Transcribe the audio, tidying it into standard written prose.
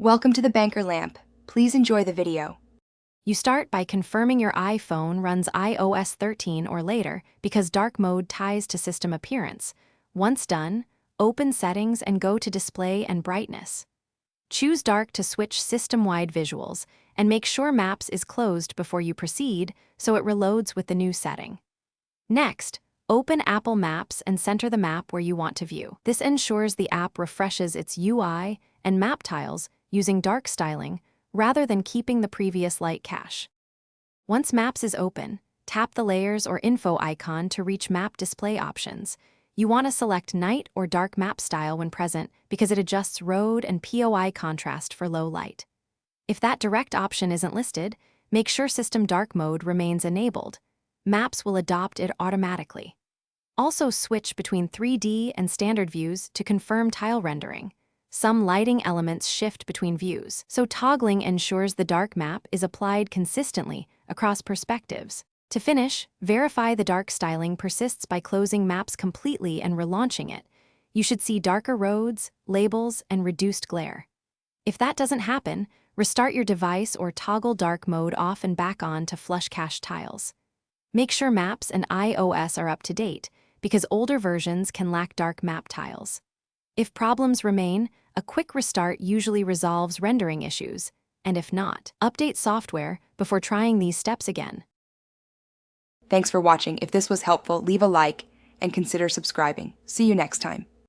Welcome to the Banker Lamp. Please enjoy the video. You start by confirming your iPhone runs iOS 13 or later because dark mode ties to system appearance. Once done, open Settings and go to Display and Brightness. Choose Dark to switch system-wide visuals, and make sure Maps is closed before you proceed so it reloads with the new setting. Next, open Apple Maps and center the map where you want to view. This ensures the app refreshes its UI and map tiles using dark styling rather than keeping the previous light cache. Once Maps is open, tap the Layers or Info icon to reach map display options. You want to select night or dark map style when present because it adjusts road and POI contrast for low light. If that direct option isn't listed, make sure System Dark Mode remains enabled. Maps will adopt it automatically. Also switch between 3D and standard views to confirm tile rendering. Some lighting elements shift between views, so toggling ensures the dark map is applied consistently across perspectives. To finish, verify the dark styling persists by closing Maps completely and relaunching it. You should see darker roads, labels, and reduced glare. If that doesn't happen, restart your device or toggle dark mode off and back on to flush cache tiles. Make sure Maps and iOS are up to date, because older versions can lack dark map tiles. If problems remain, a quick restart usually resolves rendering issues, and if not, update software before trying these steps again. Thanks for watching. If this was helpful, leave a like and consider subscribing. See you next time.